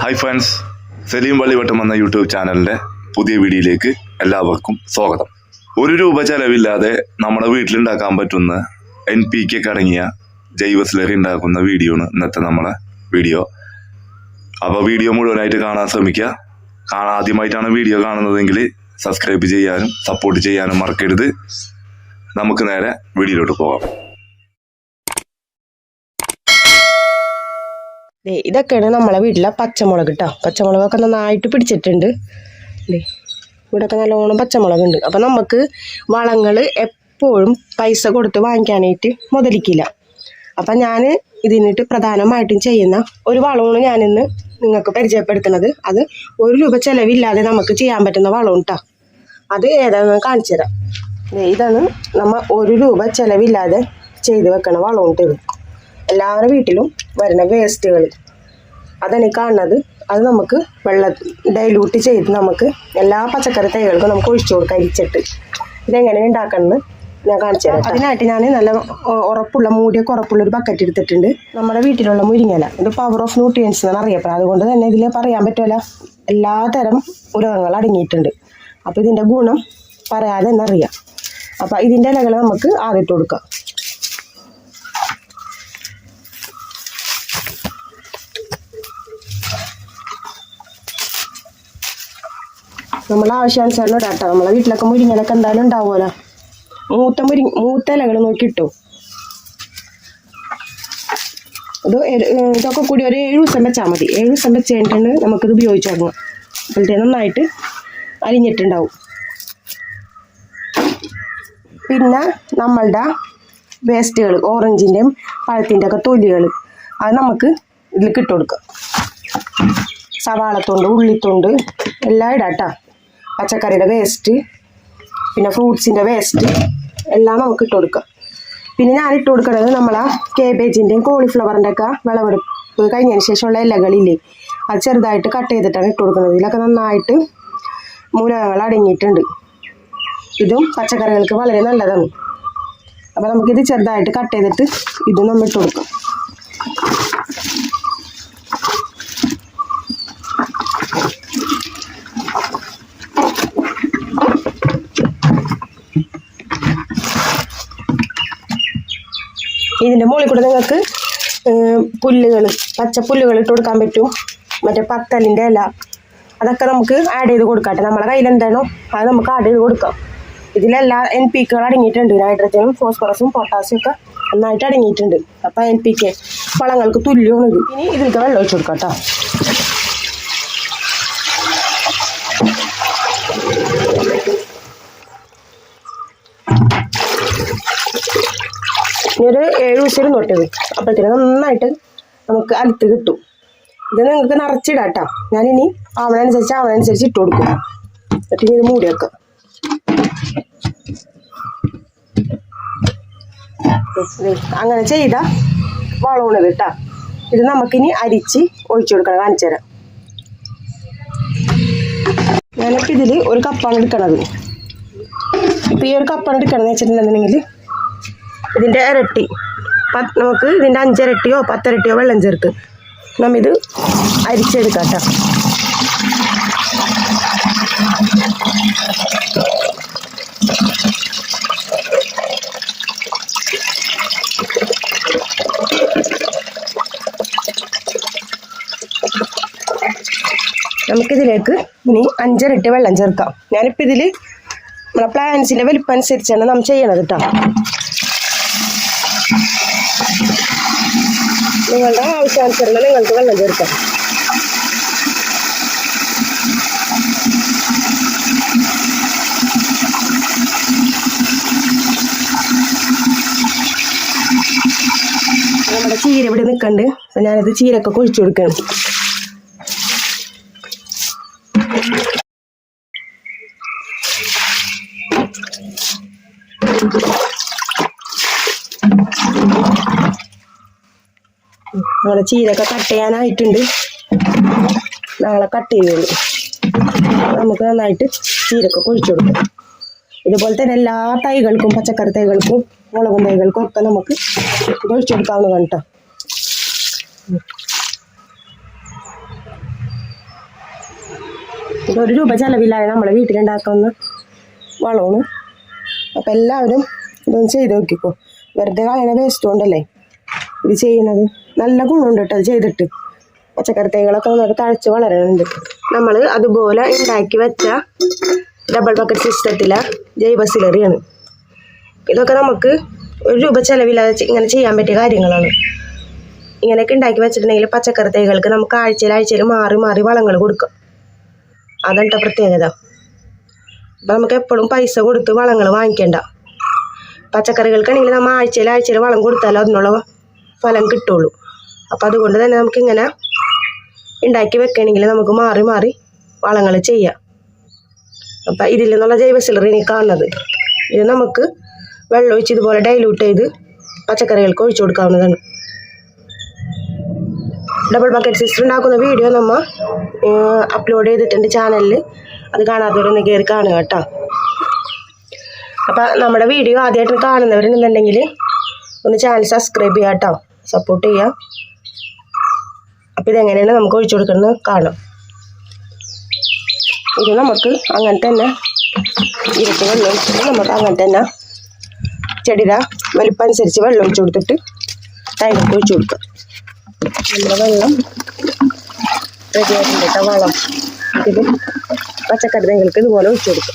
Hi friends, Saleem Vallivattam എന്ന YouTube ചാനലിൻ്റെ പുതിയ വീഡിയോയിലേക്ക് എല്ലാവർക്കും സ്വാഗതം. 1 രൂപ ചെലവില്ലാതെ നമ്മുടെ വീട്ടിലുണ്ടാക്കാൻ പറ്റുന്ന NPK അടങ്ങിയ ജൈവ സ്ലറി ഉണ്ടാക്കുന്ന വീഡിയോ ആണ് ഇന്നത്തെ നമ്മുടെ വീഡിയോ. അപ്പോൾ വീഡിയോ മുഴുവനായിട്ട് കാണാൻ ശ്രമിക്കുക. ആദ്യമായിട്ടാണ് വീഡിയോ കാണുന്നതെങ്കിൽ സബ്സ്ക്രൈബ് ചെയ്യാനും സപ്പോർട്ട് ചെയ്യാനും മറക്കരുത്. നമുക്ക് നേരെ വീഡിയോയിലോട്ട് പോകാം. ഇതൊക്കെയാണ് നമ്മളെ വീട്ടിലെ പച്ചമുളക് കേട്ടോ. പച്ചമുളകൊക്കെ നന്നായിട്ട് പിടിച്ചിട്ടുണ്ട്. ഇവിടെയൊക്കെ നല്ലോണം പച്ചമുളകുണ്ട്. അപ്പം നമുക്ക് വളങ്ങൾ എപ്പോഴും പൈസ കൊടുത്ത് വാങ്ങിക്കാനായിട്ട് മുതലിക്കില്ല. അപ്പം ഞാൻ ഇതിനിട്ട് പ്രധാനമായിട്ടും ചെയ്യുന്ന ഒരു വളമാണ് ഞാനിന്ന് നിങ്ങൾക്ക് പരിചയപ്പെടുത്തുന്നത്. അത് 1 രൂപ ചിലവില്ലാതെ നമുക്ക് ചെയ്യാൻ പറ്റുന്ന വളവും കേട്ടോ. അത് ഏതാണെന്ന് കാണിച്ചു തരാം. ഇതാണ് നമ്മൾ 1 രൂപ ചിലവില്ലാതെ ചെയ്ത് വെക്കണ വളവും ഇത്. എല്ലാവരുടെ വീട്ടിലും വരുന്ന വേസ്റ്റുകൾ അതാണ് ഈ കാണുന്നത്. അത് നമുക്ക് ഡൈലൂട്ട് ചെയ്ത് നമുക്ക് എല്ലാ പച്ചക്കറി തൈകൾക്കും നമുക്ക് ഒഴിച്ചു കൊടുക്കാം അരിച്ചിട്ട്. ഇതെങ്ങനെ ഉണ്ടാക്കണമെന്ന് ഞാൻ കാണിച്ചു തരാം. അതിനായിട്ട് ഞാൻ നല്ല മൂടിയൊക്കെ ഉറപ്പുള്ളൊരു ബക്കറ്റ് എടുത്തിട്ടുണ്ട്. നമ്മുടെ വീട്ടിലുള്ള മുരിങ്ങല, ഇത് പവർ ഓഫ് ന്യൂട്രിയൻസ് എന്നാണ് അറിയപ്പെടുന്നത്. അതുകൊണ്ട് തന്നെ ഇതിൽ പറയാൻ പറ്റുമല്ല, എല്ലാ തരം ഉരകങ്ങൾ അടങ്ങിയിട്ടുണ്ട്. അപ്പോൾ ഇതിൻ്റെ ഗുണം പറയാതെ തന്നെ അറിയാം. അപ്പോൾ ഇതിൻ്റെ ഇലകൾ നമുക്ക് ആദ്യമിട്ട് കൊടുക്കാം. നമ്മൾ ആവശ്യാനുസരണം ഇടാട്ടോ. നമ്മളെ വീട്ടിലൊക്കെ മുരിങ്ങലൊക്കെ എന്തായാലും ഉണ്ടാവുമല്ലോ. മൂത്ത ഇലകൾ നോക്കി ഇട്ടു. ഇതൊക്കെ കൂടി ഒരു 7 ദിവസം വെച്ചാൽ മതി. 7 ദിവസം വെച്ച് കഴിഞ്ഞിട്ടുണ്ട് നമുക്കിത് ഉപയോഗിച്ച് തുടങ്ങാം. അപ്പോഴത്തേക്കും നന്നായിട്ട് അരിഞ്ഞിട്ടുണ്ടാവും. പിന്നെ നമ്മളുടെ വേസ്റ്റുകൾ, ഓറഞ്ചിൻ്റെയും പഴത്തിൻ്റെ ഒക്കെ തൊലികൾ, അത് നമുക്ക് ഇതിലേക്ക് ഇട്ട് കൊടുക്കാം. സവാളത്തൊണ്ട്, ഉള്ളിത്തൊണ്ട് എല്ലാം ഇടാം കേട്ടോ. പച്ചക്കറിയുടെ വേസ്റ്റ്, പിന്നെ ഫ്രൂട്ട്സിൻ്റെ വേസ്റ്റ് എല്ലാം നമുക്ക് ഇട്ട് കൊടുക്കാം. പിന്നെ ഞാൻ ഇട്ട് കൊടുക്കുന്നത് നമ്മളാ കേബേജിൻ്റെയും കോളിഫ്ലവറിൻ്റെ ഒക്കെ വിളവെടുപ്പ് കഴിഞ്ഞതിന് ശേഷമുള്ള ഇലകളില്ലേ, അത് ചെറുതായിട്ട് കട്ട് ചെയ്തിട്ടാണ് ഇട്ട് കൊടുക്കുന്നത്. ഇതിലൊക്കെ നന്നായിട്ട് മൂലകങ്ങൾ അടങ്ങിയിട്ടുണ്ട്. ഇതും പച്ചക്കറികൾക്ക് വളരെ നല്ലതാണ്. അപ്പോൾ നമുക്കിത് ചെറുതായിട്ട് കട്ട് ചെയ്തിട്ട് ഇത് നമ്മൾ ഇട്ട് കൊടുക്കാം. ഇതിൻ്റെ മുകളിൽ കൂടെ നിങ്ങൾക്ക് പുല്ലുകൾ, പച്ചപ്പുല്ലുകൾ ഇട്ട് കൊടുക്കാൻ പറ്റും. മറ്റേ പത്തലിൻ്റെ ഇല, അതൊക്കെ നമുക്ക് ആഡ് ചെയ്ത് കൊടുക്കാട്ടെ. നമ്മളെ കയ്യിൽ എന്താണോ അത് നമുക്ക് ആഡ് ചെയ്ത് കൊടുക്കാം. ഇതിലെല്ലാ NPK അടങ്ങിയിട്ടുണ്ട്. നൈട്രജനും ഫോസ്ഫറസും പൊട്ടാസ്യം ഒക്കെ നന്നായിട്ട് അടങ്ങിയിട്ടുണ്ട്. അപ്പോൾ NPK വളങ്ങൾക്ക് തുല്യമാണ് ഇത്. ഇനി ഇതിലേക്ക് വെള്ളം ഒഴിച്ച് കൊടുക്കാം കേട്ടോ. ഇനി ഒരു 7 ദിവസം തൊട്ടത് അപ്പോഴത്തേനും നന്നായിട്ട് നമുക്ക് അലുത്ത് കിട്ടും. ഇത് നിങ്ങൾക്ക് നിറച്ചിടാം കേട്ടോ. ഞാനിനി ആവണനുസരിച്ച് ഇട്ട് കൊടുക്കും. എന്നിട്ട് ഇനി ഇത് മൂടി വെക്കാം. അങ്ങനെ ചെയ്ത വളമാണ് കേട്ടോ. ഇത് നമുക്കിനി അരിച്ച് ഒഴിച്ചു കൊടുക്കണം. കാണിച്ചു തരാം. ഞാനിപ്പോൾ ഇതിൽ ഒരു കപ്പാണ് എടുക്കണത്. ഇപ്പോൾ ഈ ഒരു കപ്പാണ് എടുക്കണമെന്ന് വെച്ചിട്ടുണ്ടെന്നുണ്ടെങ്കിൽ ഇതിൻ്റെ ഇരട്ടി, നമുക്ക് ഇതിൻ്റെ 5 ഇരട്ടിയോ 10 ഇരട്ടിയോ വെള്ളം ചേർത്ത് നമ്മിത് അരിച്ചെടുക്കാം കേട്ടോ. നമുക്കിതിലേക്ക് ഇനി 5 ഇരട്ടി വെള്ളം ചേർക്കാം. ഞാനിപ്പോൾ ഇതിൽ നമ്മളെ പ്ലാന്റ്സിൻ്റെ വലിപ്പം അനുസരിച്ചാണ് നാം ചെയ്യണത് കേട്ടോ. നിങ്ങളുടെ ആവശ്യാനുസരണം നിങ്ങൾക്ക് വെള്ളം ചേർക്കാം. നമ്മുടെ ചീര ഇവിടെ നിൽക്കണ്ട്. അപ്പം ഞാനിത് ചീരൊക്കെ കൊഴിച്ചു കൊടുക്കുകയാണ്. നമ്മുടെ ചീരൊക്കെ കട്ട് ചെയ്യാനായിട്ടുണ്ട്. നാളെ കട്ട് ചെയ്യുള്ളൂ. നമുക്ക് നന്നായിട്ട് ചീരൊക്കെ കൊഴിച്ചു കൊടുക്കാം. ഇതുപോലെ തന്നെ എല്ലാ തൈകൾക്കും, പച്ചക്കറി തൈകൾക്കും മുളകും തൈകൾക്കും ഒക്കെ നമുക്ക് ഒഴിച്ചു കൊടുക്കാവുന്നതാണ് കേട്ടോ. ഇത് 1 രൂപ ചിലവില്ലാതെ നമ്മളെ വീട്ടിലുണ്ടാക്കുന്ന വളമാണ്. അപ്പം എല്ലാവരും ഇതൊന്ന് ചെയ്ത് നോക്കിക്കോ. വെറുതെ കളയണ വേസ്റ്റ് കൊണ്ടല്ലേ ഇത് ചെയ്യണത്. നല്ല ഗുണമുണ്ട് കേട്ടോ അത് ചെയ്തിട്ട്. പച്ചക്കറി തൈകളൊക്കെ നന്നായിട്ട് തഴച്ച് വളരുന്നുണ്ട്. നമ്മൾ അതുപോലെ ഉണ്ടാക്കി വെച്ച ഡബിൾ ബക്കറ്റ് സിസ്റ്റത്തിലെ ജൈവ സിലറിയാണ്. ഇതൊക്കെ നമുക്ക് 1 രൂപ ചിലവില്ലാതെ ഇങ്ങനെ ചെയ്യാൻ പറ്റിയ കാര്യങ്ങളാണ്. ഇങ്ങനെയൊക്കെ ഉണ്ടാക്കി വെച്ചിട്ടുണ്ടെങ്കിൽ പച്ചക്കറി തൈകൾക്ക് നമുക്ക് ആഴ്ചയിൽ മാറി മാറി വളങ്ങൾ കൊടുക്കാം. അതാണ് പ്രത്യേകത. അപ്പം നമുക്ക് എപ്പോഴും പൈസ കൊടുത്ത് വളങ്ങൾ വാങ്ങിക്കേണ്ട. പച്ചക്കറികൾക്കാണെങ്കിൽ നമ്മൾ ആഴ്ചയിൽ വളം കൊടുത്താലോ അതിനുള്ള ഫലം കിട്ടുള്ളൂ. അപ്പം അതുകൊണ്ട് തന്നെ നമുക്കിങ്ങനെ ഉണ്ടാക്കി വെക്കുകയാണെങ്കിൽ നമുക്ക് മാറി മാറി വളങ്ങൾ ചെയ്യാം. അപ്പം ഇതിൽ നിന്നുള്ള ജൈവ സിലറിനെ കാണുന്നത് ഇത് നമുക്ക് വെള്ളമൊഴിച്ച് ഇതുപോലെ ഡൈല്യൂട്ട് ചെയ്ത് പച്ചക്കറികൾക്ക് ഒഴിച്ചു കൊടുക്കാവുന്നതാണ്. ഡബിൾ ബക്കറ്റ് സിസ്റ്റം ഉണ്ടാക്കുന്ന വീഡിയോ നമ്മൾ അപ്ലോഡ് ചെയ്തിട്ടുണ്ട് ചാനലിൽ. അത് കാണാത്തവരൊന്ന് കയറി കാണുക കേട്ടോ. അപ്പം നമ്മുടെ വീഡിയോ ആദ്യമായിട്ട് കാണുന്നവരുണ്ടെന്നുണ്ടെങ്കിൽ ഒന്ന് ചാനൽ സബ്സ്ക്രൈബ് ചെയ്യുക കേട്ടോ, സപ്പോർട്ട് ചെയ്യുക. അപ്പം ഇതെങ്ങനെയാണ് നമുക്ക് ഒഴിച്ചു കൊടുക്കുന്നത് കാണാം. ഇത് നമുക്ക് അങ്ങനെ തന്നെ ഇരട്ടി വെള്ളം ഒഴിച്ചിട്ട് നമുക്ക് അങ്ങനെ തന്നെ ചെടിയുടെ വലിപ്പം അനുസരിച്ച് വെള്ളം ഒഴിച്ചു കൊടുത്തിട്ട് തൈകൾക്ക് ഒഴിച്ചു കൊടുക്കുക. നമ്മുടെ വെള്ളം റെഡി ആയിട്ടുണ്ട് കേട്ടോ. വളം ഇതിൽ പച്ചക്കറി തൈകൾക്ക് ഇതുപോലെ ഒഴിച്ചു കൊടുക്കുക.